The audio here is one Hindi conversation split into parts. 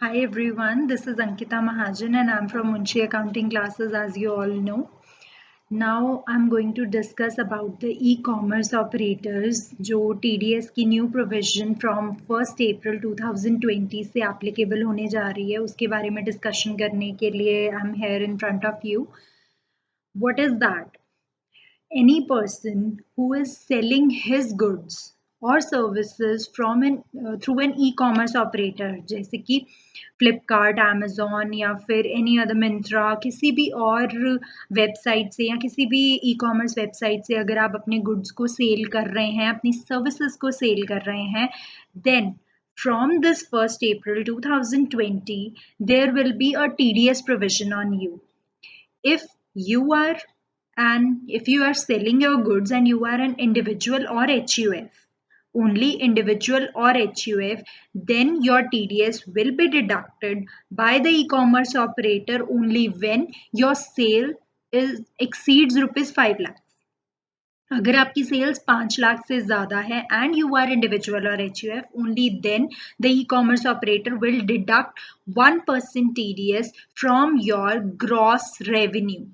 Hi everyone, this is Ankita Mahajan and I'm from Munshi Accounting Classes, as you all know. Now I'm going to discuss about the e-commerce operators जो TDS की न्यू प्रोविजन फ्रॉम 1 अप्रैल 2020 से एप्लीकेबल होने जा रही है उसके बारे में डिस्कशन करने के लिए I am here in front of you. What is that? Any person who is selling his goods or services from through an e-commerce operator जैसे कि फ्लिपकार्ट, अमेजोन या फिर एनी अदर मिंत्रा, किसी भी और वेबसाइट से या किसी भी ई कॉमर्स वेबसाइट से अगर आप अपने गुड्स को सेल कर रहे हैं, अपनी सर्विसेज को सेल कर रहे हैं, then from this 1st April 2020 there will be a TDS provision on you. If you are if you are selling your goods and you are an individual or HUF, only individual or HUF, then your TDS will be deducted by the e-commerce operator only when your sale exceeds rupees 5 lakh. अगर आपकी सेल्स 5 लाख से ज़्यादा है एंड यू आर इंडिविजुअल और HUF, only then the e commerce operator will deduct 1% TDS from your gross revenue.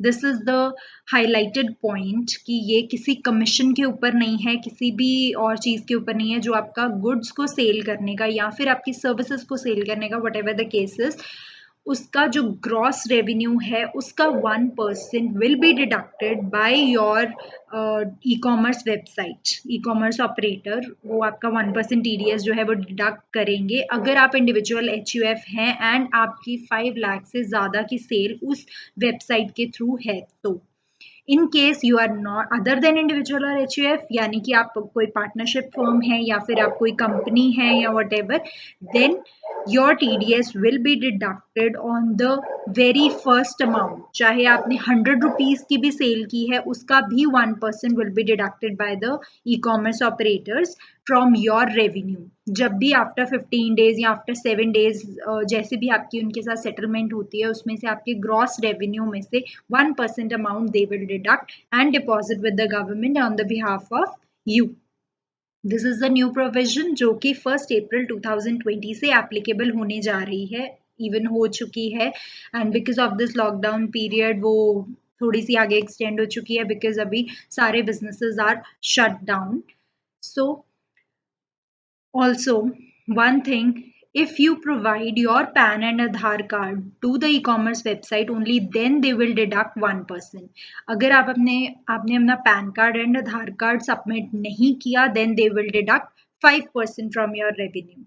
This is the highlighted point कि ये किसी कमीशन के ऊपर नहीं है, किसी भी और चीज़ के ऊपर नहीं है, जो आपका गुड्स को सेल करने का या फिर आपकी सर्विसेज को सेल करने का वट एवर द केसेस, उसका जो ग्रॉस रेवेन्यू है उसका 1% will be deducted by your e commerce website. E commerce operator वो आपका 1% TDS जो है वो डिडक्ट करेंगे अगर आप इंडिविजुअल HUF हैं एंड आपकी 5 लाख से ज़्यादा की सेल उस वेबसाइट के थ्रू है. तो in case you are not other than individual और HUF, यानी कि आप कोई पार्टनरशिप फर्म है या फिर आप कोई कंपनी है या whatever, then your TDS will be deducted on the very first amount. चाहे आपने 100 रुपीज़ की भी सेल की है, उसका भी 1% will be deducted by the e commerce operators from your revenue. जब भी आफ्टर 15 डेज या आफ्टर 7 डेज जैसे भी आपकी उनके साथ सेटलमेंट होती है, उसमें से आपके ग्रॉस रेवेन्यू में से 1% amount they will deduct and deposit with the government on the behalf of you. This is the new provision जो कि 1 अप्रैल 2020 से एप्लीकेबल होने जा रही है, इवन हो चुकी है, and because of this lockdown period वो थोड़ी सी आगे एक्सटेंड हो चुकी है बिकॉज अभी सारे businesses are shut down. So also, one thing, if you provide your PAN and Aadhaar card to the e-commerce website, only then they will deduct 1%. अगर आपने अपना PAN card and Aadhaar card submit नहीं किया, then they will deduct 5% from your revenue.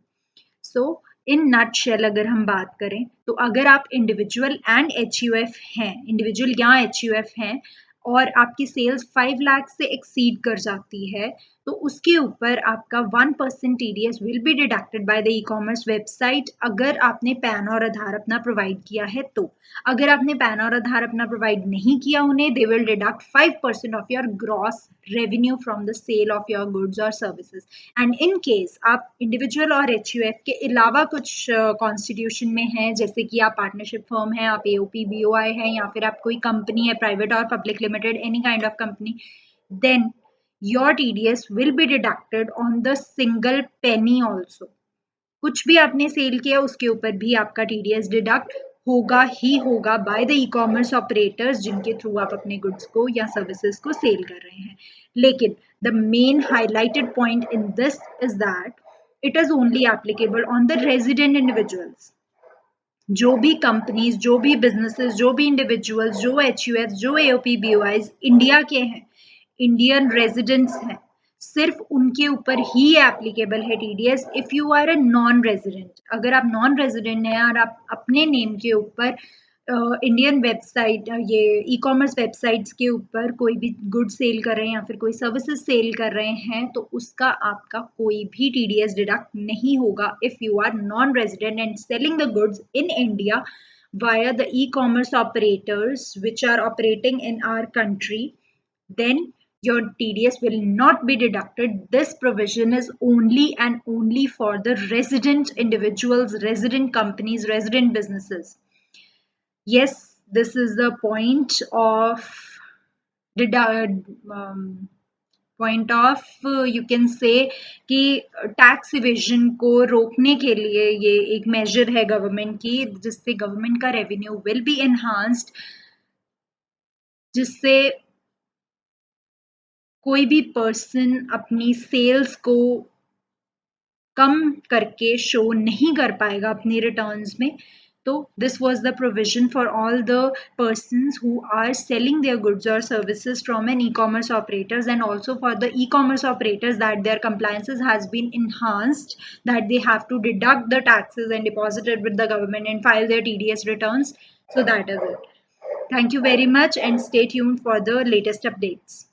So in nutshell अगर हम बात करें तो अगर आप इंडिविजुअल एंड HUF हैं, इंडिविजुअल या HUF हैं और आपकी सेल्स 5 लाख से एक्सीड कर जाती है, तो उसके ऊपर आपका 1% TDS will be deducted by the e commerce website अगर आपने पैन और आधार अपना प्रोवाइड किया है. तो अगर आपने पैन और आधार अपना प्रोवाइड नहीं किया, उन्हें they will deduct 5% of your gross revenue from the sale of your goods और सर्विसेज. एंड इन केस आप इंडिविजुअल और HUF के अलावा कुछ कॉन्स्टिट्यूशन में हैं, जैसे कि आप पार्टनरशिप फर्म है, आप AOP BOI है, या फिर आप कोई कंपनी है, प्राइवेट और public limited, any kind of company, then your TDS will be deducted on the single penny also. कुछ भी आपने सेल किया उसके ऊपर भी आपका TDS डिडक्ट होगा ही होगा by the e commerce operators जिनके थ्रू आप अपने गुड्स को या सर्विसेज को सेल कर रहे हैं. लेकिन the main highlighted point in this is that it is only applicable on the resident individuals. जो भी कंपनीज, जो भी बिजनेसेस, जो भी इंडिविजुअल्स, जो HUF, जो AOP BOIs इंडिया के हैं, इंडियन रेजिडेंट्स हैं, सिर्फ उनके ऊपर ही एप्लीकेबल है TDS. If you are a non resident, अगर आप नॉन रेजिडेंट हैं और आप अपने नेम के ऊपर इंडियन वेबसाइट, ये ई कॉमर्स वेबसाइट्स के ऊपर कोई भी गुड सेल कर रहे हैं या फिर कोई सर्विसेज सेल कर रहे हैं, तो उसका आपका कोई भी TDS डिडक्ट नहीं होगा if you are non resident and selling the goods in India via the e-commerce operators which are operating in our country. Then your TDS will not be deducted. This provision is only and only for the resident individuals, resident companies, resident businesses. Yes, this is the point of point of you can say कि टैक्स इवेजन को रोकने के लिए ये एक मेजर है गवर्नमेंट की, जिससे गवर्नमेंट का रेवेन्यू विल बी एनहांस्ड, जिससे कोई भी पर्सन अपनी सेल्स को कम करके शो नहीं कर पाएगा अपनी रिटर्न्स में. तो this was the provision for all the persons who are selling their goods or services from an e-commerce operators, and also for the e-commerce operators that their compliances has been enhanced, that they have to deduct the taxes and deposit it with the government and file their TDS returns. So that is it. Thank you very much and stay tuned for the latest updates.